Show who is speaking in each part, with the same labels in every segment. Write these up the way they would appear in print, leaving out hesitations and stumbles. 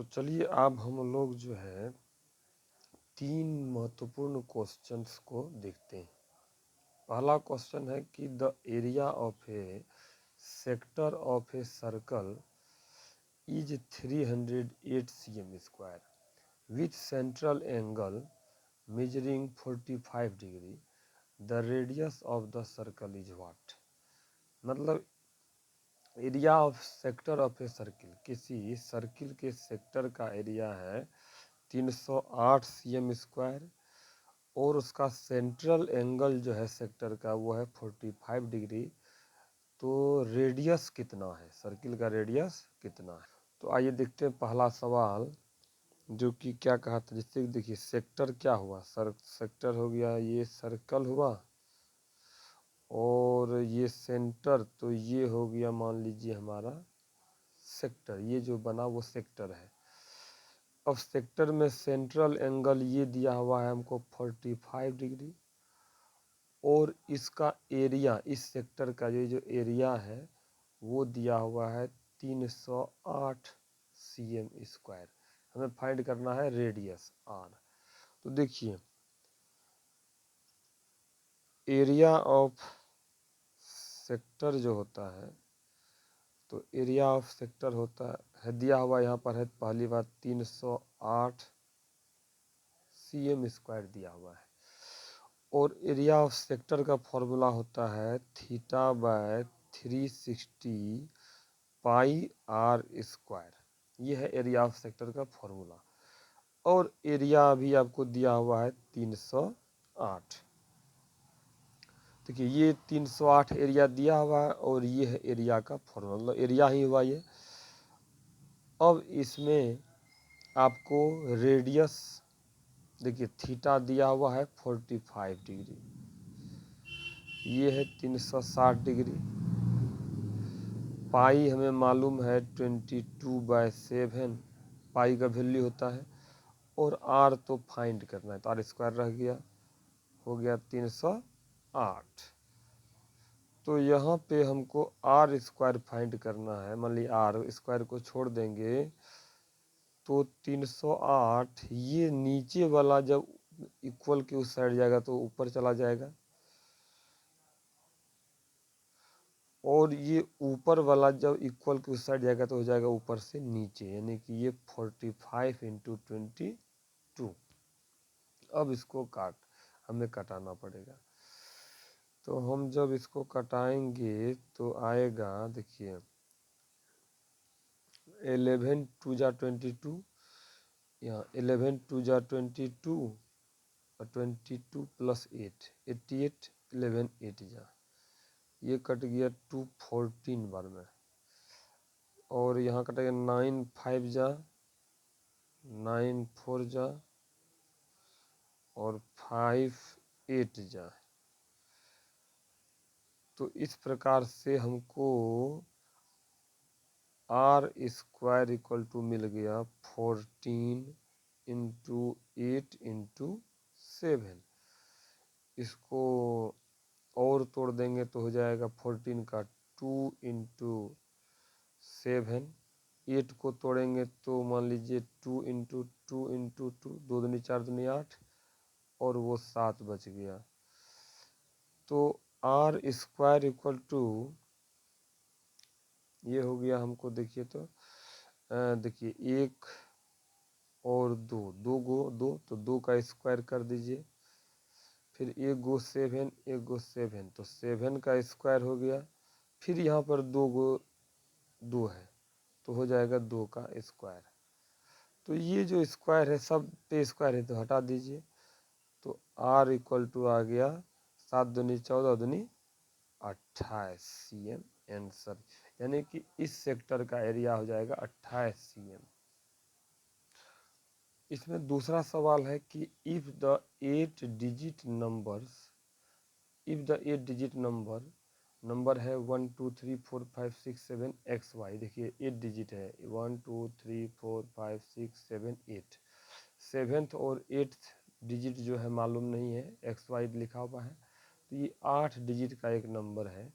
Speaker 1: तो चलिए अब हम लोग जो है 3 महत्वपूर्ण क्वेश्चंस को देखते हैं। पहला क्वेश्चन है कि the area of a sector of a circle is 308 cm square with central angle measuring 45 degree. The radius of the circle is what. मतलब area of sector of a circle, किसी circle के sector का area है 308 cm square और उसका central angle जो है sector का वो है 45 डिग्री। तो रेडियस कितना है, सर्किल का रेडियस कितना है। तो आइए देखते हैं पहला सवाल जो कि क्या कहा था। जैसे देखिए सेक्टर क्या हुआ, सेक्टर हो गया, ये सर्कल हुआ और ये सेंटर, तो ये हो गया मान लीजिए हमारा सेक्टर, ये जो बना वो सेक्टर है। अब सेक्टर में सेंट्रल एंगल ये दिया हुआ है हमको 45 डिग्री और इसका एरिया, इस सेक्टर का ये जो एरिया है वो दिया हुआ है 308 cm स्क्वायर। हमें फाइंड करना है रेडियस आर। तो देखिए एरिया ऑफ सेक्टर जो होता है, तो एरिया ऑफ सेक्टर होता है दिया हुआ यहाँ पर है, पहली बात 308 cm स्क्वायर दिया हुआ है और एरिया ऑफ सेक्टर का फॉर्मूला होता है theta by 360 pi r square. ये है एरिया ऑफ सेक्टर का फॉर्मूला और एरिया भी आपको दिया हुआ है 308। देखिए ये 308 एरिया दिया हुआ है और ये है एरिया का फॉर्मूला, मतलब एरिया ही हुआ ये। अब इसमें आपको रेडियस देखिए थीटा दिया हुआ है 45 डिग्री, ये है 360 डिग्री, पाई हमें मालूम है 22/7 पाई का वैल्यू होता है और आर तो फाइंड करना है, तो आर स्क्वायर रह गया, हो गया 308। तो यहाँ पे हमको आर स्क्वायर फाइंड करना है। मान लीजिए आर स्क्वायर को छोड़ देंगे तो 308 ये नीचे वाला जब इक्वल के उस साइड जाएगा तो ऊपर चला जाएगा और ये ऊपर वाला जब इक्वल के उस साइड जाएगा तो हो जाएगा ऊपर से नीचे, यानी कि ये 45 × 22। अब इसको हमें कटाना पड़ेगा। तो हम जब इसको कटाएंगे तो आएगा, देखिए 11 2 जा 22, यहाँ 11 2 जा 22 और 22 + 8 88, 11 8 जा, ये कट गया 2 14 बार में और यहाँ कटेगा 9 5 जा 9 4 जा और 5 8 जा। तो इस प्रकार से हमको आर स्क्वायर इक्वल टू मिल गया 14 × 8 × 7। इसको और तोड़ देंगे तो हो जाएगा 14 का 2 × 7, 8 को तोड़ेंगे तो मान लीजिए 2 × 2 × 2, 2 दूनी 4 दूनी 8 और वो 7 बच गया। तो आर स्क्वायर इक्वल टू ये हो गया हमको, देखिए तो देखिए 1 और 2, 2 गो 2, तो 2 का स्क्वायर कर दीजिए, फिर 1 गो 7, 1 गो 7, तो 7 का स्क्वायर हो गया, फिर यहाँ पर 2 गो 2 है तो हो जाएगा 2 का स्क्वायर। तो ये जो स्क्वायर है सब पे स्क्वायर है तो हटा दीजिए, तो आर इक्वल टू आ गया 7 दूनी 14 दूनी 28 cm आंसर, यानी कि इस सेक्टर का एरिया हो जाएगा 28 cm। इसमें दूसरा सवाल है कि इफ द 8 डिजिट नंबर है 1 2 3 4 5 6 7 XY, देखिए 8 डिजिट है 1 2 3 4 5 6 7 8, 7th और 8th डिजिट जो है मालूम नहीं है, XY लिखा हुआ है, तो ये 8 डिजिट का एक नंबर है।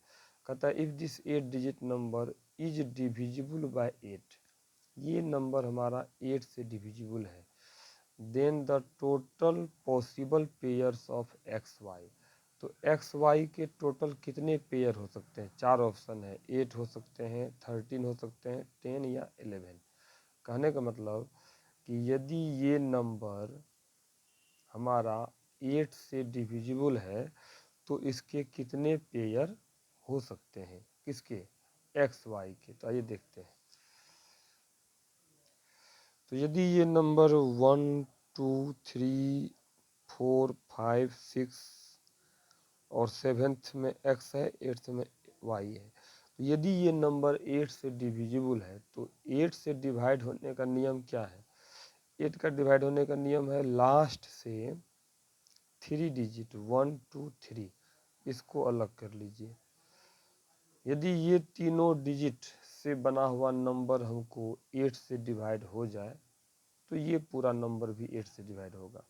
Speaker 1: कहता है if this 8 digit number is divisible by 8, ये नंबर हमारा 8 से डिविजिबल है, then the total possible pairs of x y. तो एक्स वाई के टोटल कितने पेयर हो सकते हैं? 4 ऑप्शन है, 8 हो सकते हैं, 13 हो सकते हैं, 10 या 11। कहने का मतलब कि यदि ये नंबर हमारा 8 से डिविजिबल है तो इसके कितने पेयर हो सकते हैं? किसके? एक्स वाई के। तो आइए देखते हैं। तो यदि ये नंबर 1 2 3 4 5 6 और 7th में x है, 8th में y है, तो यदि ये नंबर 8 से डिविजिबल है तो 8 से डिवाइड होने का नियम क्या है? 8 का डिवाइड होने का नियम है लास्ट से 3 डिजिट 1 2 3, इसको अलग कर लीजिए। यदि ये तीनों डिजिट से बना हुआ नंबर हमको 8 से डिवाइड हो जाए तो ये पूरा नंबर भी 8 से डिवाइड होगा।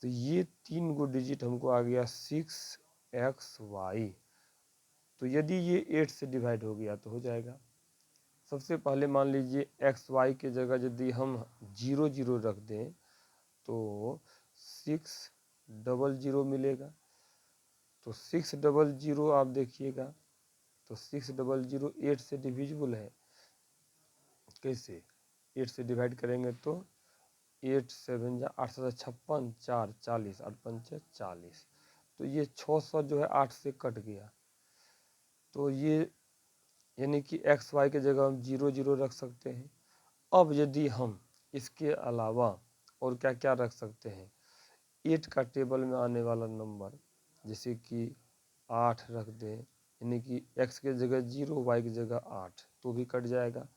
Speaker 1: तो ये 3 गो डिजिट हमको आ गया 6xy। तो यदि ये 8 से डिवाइड हो गया तो हो जाएगा। सबसे पहले मान लीजिए एक्स वाई के जगह यदि हम 0 0 रख दें तो 600 मिलेगा। तो 600 आप देखिएगा, तो 600 8 से डिविजिबल है। कैसे? 8 से डिवाइड करेंगे तो 8 7 जा 8 7 56, 4 40, 8 5 40। तो ये 600 जो है 8 से कट गया। तो ये यानी कि एक्स वाई के जगह हम 0 0 रख सकते हैं। अब यदि हम इसके अलावा और क्या क्या रख सकते हैं? 8 का टेबल में आने वाला नंबर, जैसे कि 8 रख दें, यानी कि x के जगह 0 y की जगह 8, तो भी कट जाएगा।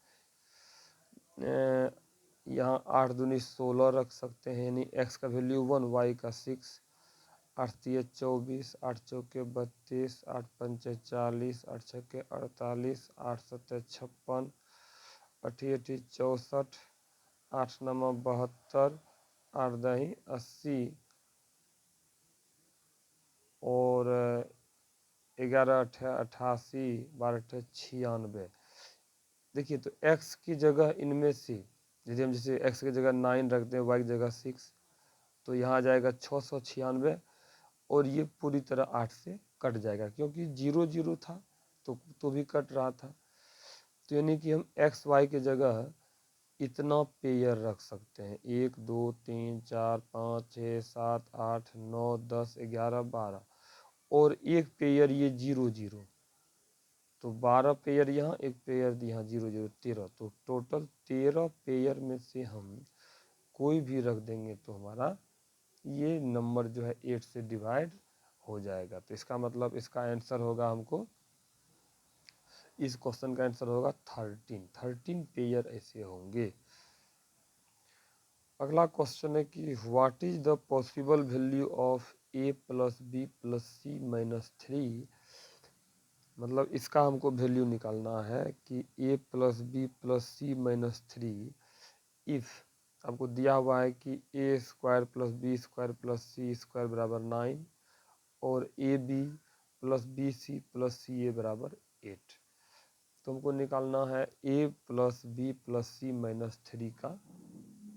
Speaker 1: यहाँ 8 दूनी 16 रख सकते हैं, यानी x का वैल्यू 1, y का 6, 8 3 24, 8 चौके 32, 8 5 40, 8 छक्के 48, 8 7 56, 8 8 64, 8 9 72, 8 10 80 और 11 88, 12 96। देखिए, तो x की जगह इनमें से यदि हम जैसे x की जगह 9 रखते हैं, y की जगह 6, तो यहाँ आ जाएगा 696 और ये पूरी तरह 8 से कट जाएगा क्योंकि 0 0 था तो भी कट रहा था। तो यानी कि हम एक्स वाई के जगह इतना पेयर रख सकते हैं, 1 2 3 4 5 6 7 8 9 10 11 12 और एक पेयर ये 0 0, तो 12 पेयर यहाँ, एक पेयर यहाँ 0 0 13। तो टोटल 13 पेयर में से हम कोई भी रख देंगे तो हमारा ये नंबर जो है 8 से डिवाइड हो जाएगा। तो इसका मतलब इसका आंसर होगा हमको, इस क्वेश्चन का आंसर होगा 13 पेयर ऐसे होंगे। अगला क्वेश्चन है कि what is the possible value of a plus B plus C minus 3। मतलब इसका हमको वैल्यू निकालना है कि a plus B plus C minus 3 if आपको दिया हुआ है कि a square plus B square plus C square बराबर 9 और A B plus B C plus C A बराबर 8। तो हमको निकालना है a plus B plus C minus 3 का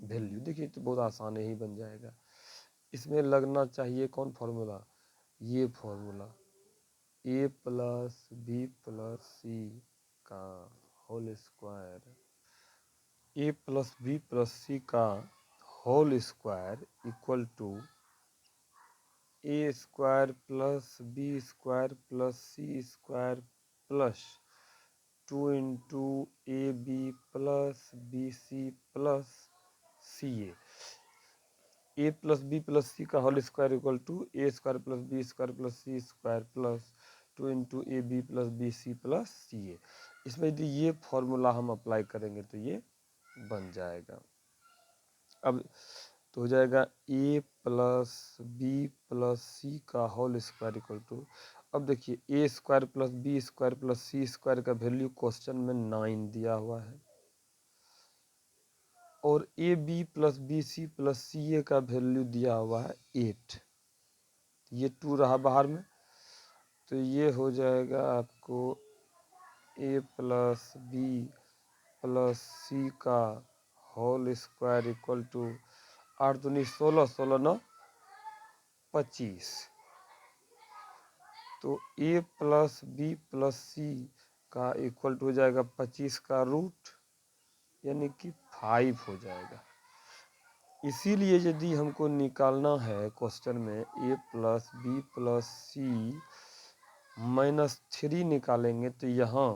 Speaker 1: वैल्यू। देखिए तो बहुत आसान ही बन जाएगा। इसमें लगना चाहिए कौन फॉर्मूला? ये formula, a plus B plus C का whole square, a plus B plus C का whole square equal to a square plus B square plus C square plus 2 into A B plus B C plus C A plus B plus C का whole square equal to A square plus B square plus C square plus 2 into A B plus B C plus C ए। इसमें यदि ये formula हम apply करेंगे तो ये बन जाएगा। अब तो हो जाएगा a plus B plus C का होल स्क्वायर इक्वल टू, अब देखिए a square plus B square plus C square का वैल्यू क्वेश्चन में 9 दिया हुआ है और A B plus B C plus C A का वैल्यू दिया हुआ है 8। ये 2 रहा बाहर में, तो ये हो जाएगा आपको a plus B plus C का होल स्क्वायर इक्वल टू 8 दूनी 16, 16 9 25। तो a plus B plus C का इक्वल टू हो जाएगा 25 का रूट, यानी कि 5 हो जाएगा। इसीलिए यदि हमको निकालना है क्वेश्चन में a प्लस बी प्लस सी -3 निकालेंगे, तो यहाँ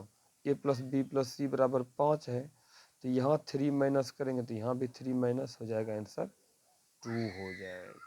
Speaker 1: a प्लस बी प्लस सी बराबर 5 है, तो यहाँ 3 माइनस करेंगे तो यहाँ भी 3 माइनस हो जाएगा, आंसर 2 हो जाएगा।